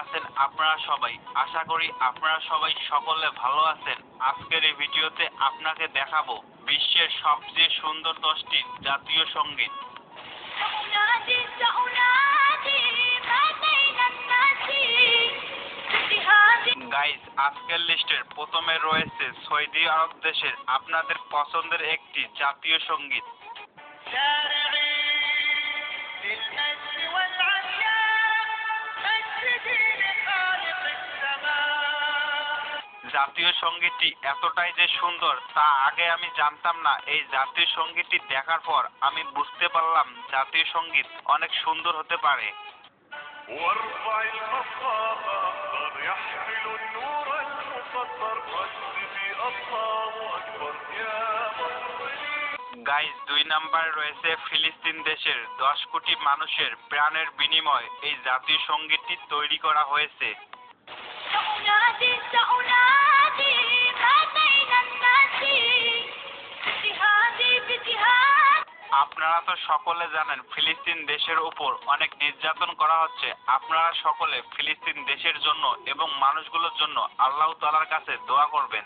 আছেন আপনারা সবাই? আশা করি আপনারা সবাই সকলে ভালো আছেন। আজকের এই ভিডিওতে আপনাকে দেখাবো বিশ্বের সবচেয়ে সুন্দর 10টি জাতীয় সঙ্গীত। গাইস, আজকের লিস্টের প্রথমে রয়েছে সৌদি আরব দেশের আপনাদের পছন্দের একটি জাতীয় সঙ্গীত। জাতীয় সঙ্গীতটি এতটাই যে সুন্দর তা আগে আমি জানতাম না। এই জাতীয় সঙ্গীতটি দেখার পর আমি বুঝতে পারলাম জাতীয় সঙ্গীত অনেক সুন্দর হতে পারে। গাইস, 2 নম্বরে রয়েছে ফিলিস্তিন দেশের 10 কোটি মানুষের প্রাণের বিনিময়ে এই জাতীয় সঙ্গীতটি তৈরি করা হয়েছে। আপনারা তো সকলে জানেন ফিলিস্তিন দেশের উপর অনেক নির্যাতন করা হচ্ছে। আপনারা সকলে ফিলিস্তিন দেশের জন্য এবং মানুষগুলোর জন্য আল্লাহ তাআলার কাছে দোয়া করবেন।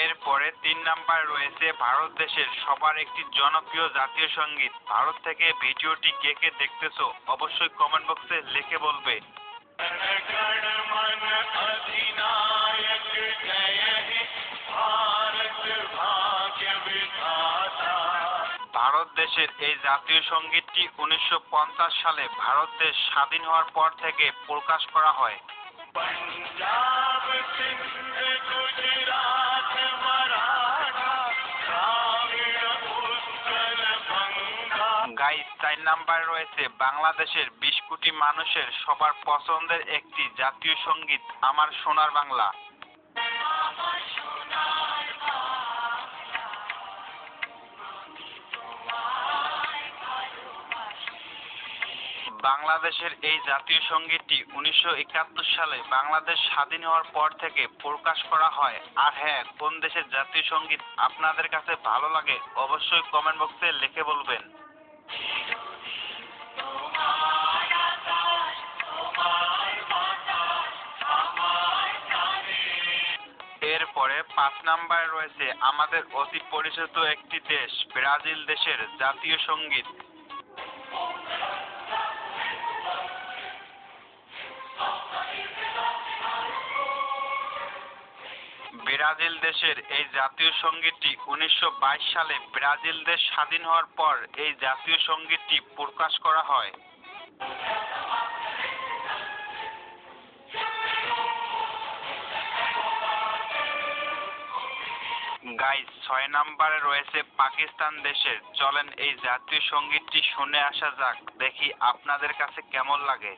এরপরে 3 নম্বরে রয়েছে ভারত দেশের সবার একটি জনপ্রিয় জাতীয় সঙ্গীত। ভারত থেকে ভিডিওটি কে কে দেখতেছো অবশ্যই কমেন্ট বক্সে লিখে বলবে। ভারত দেশের এই জাতীয় সঙ্গীতটি 1950 সালে ভারত দেশ স্বাধীন হওয়ার পর থেকে প্রকাশ করা হয়। গাইস, 4 নম্বরে রয়েছে বাংলাদেশের 20 কোটি মানুষের সবার পছন্দের একটি জাতীয় সঙ্গীত আমার সোনার বাংলা। বাংলাদেশের এই জাতীয় সঙ্গীতটি 1971 সালে বাংলাদেশ স্বাধীন হওয়ার পর থেকে প্রকাশ করা হয়। আর হ্যাঁ, কোন দেশের জাতীয় সঙ্গীত আপনাদের কাছে ভালো লাগে অবশ্যই কমেন্ট বক্সে লিখে বলবেন। এরপরে 5 নম্বরে রয়েছে আমাদের অতি পরিচিত একটি দেশ ব্রাজিল দেশের জাতীয় সঙ্গীত। ব্রাজিল দেশের এই জাতীয় সঙ্গীতটি 1922 সালে ব্রাজিল দেশ স্বাধীন হওয়ার পর এই জাতীয় সঙ্গীতটি প্রকাশ করা হয়। গাইস, 6 নম্বরে রয়েছে পাকিস্তান দেশের। চলেন এই জাতীয় সঙ্গীতটি শুনে আসা যাক, দেখি আপনাদের কাছে কেমন লাগে।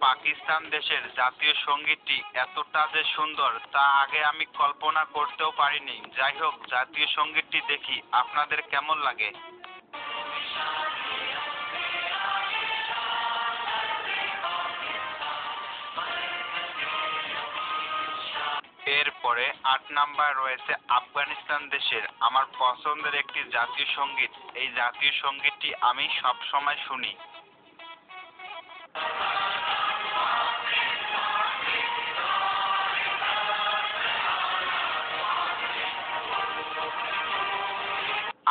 পাকিস্তান দেশের জাতীয় সঙ্গীতটি এতটা যে সুন্দর তা আগে আমি কল্পনা করতেও পারিনি। যাই হোক, জাতীয় সঙ্গীতটি দেখি আপনাদের কেমন লাগে। এরপরে 8 নম্বরে রয়েছে আফগানিস্তান দেশের আমার পছন্দের একটি জাতীয় সঙ্গীত। এই জাতীয় সঙ্গীতটি আমি সব সময় শুনি।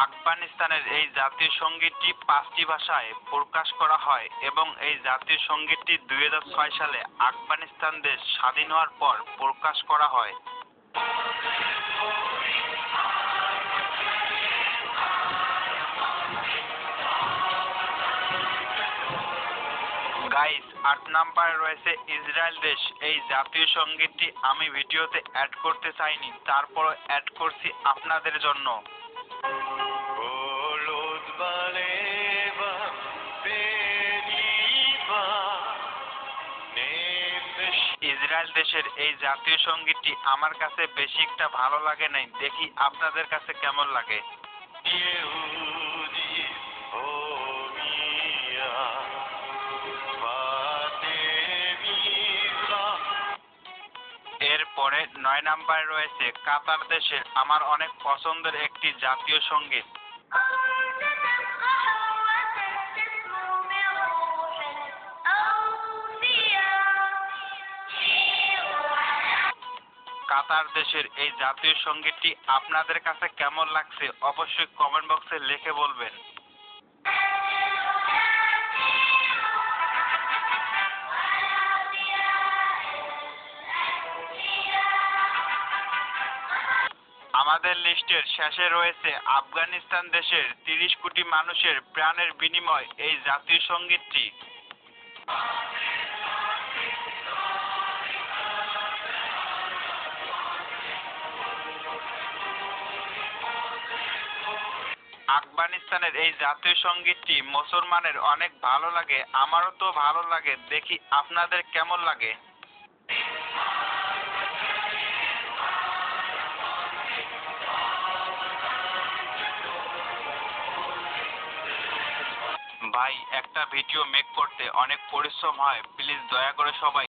আফগানিস্তানের এই জাতীয় সঙ্গীতটি 5টি ভাষায় প্রকাশ করা হয় এবং এই জাতীয় সঙ্গীতটি 2006 সালে আফগানিস্তান দেশ স্বাধীন হওয়ার পর প্রকাশ করা হয়। গাইস, 8 নম্বরে রয়েছে ইসরায়েল দেশ। এই জাতীয় সঙ্গীতটি আমি ভিডিওতে অ্যাড করতে চাইনি, তারপরও অ্যাড করছি আপনাদের জন্য। ইসরায়েল দেশের এই জাতীয় সঙ্গীতটি আমার কাছে বেশি একটা ভালো লাগে নাই, দেখি আপনাদের কাছে কেমন লাগে। ইহুদি ও মিয়া ফাতেমিরা। এরপরে 9 নম্বরে রয়েছে কাতার দেশের আমার অনেক পছন্দের একটি জাতীয় সঙ্গীত। কাতার দেশের এই জাতীয় সঙ্গীতটি আপনাদের কাছে কেমন লাগছে অবশ্যই কমেন্ট বক্সে লিখে বলবেন। আমাদের লিস্টের শেষে রয়েছে আফগানিস্তান দেশের 30 কোটি মানুষের প্রাণের বিনিময় এই জাতীয় সঙ্গীতটি। আফগানিস্তানের এই জাতীয় সঙ্গীতটি মুসলমানের অনেক ভালো লাগে, আমারও তো ভালো লাগে, দেখি আপনাদের কেমন লাগে। ভাই একটা ভিডিও মেক করতে অনেক পরিশ্রম হয়, প্লিজ দয়া করে সবাই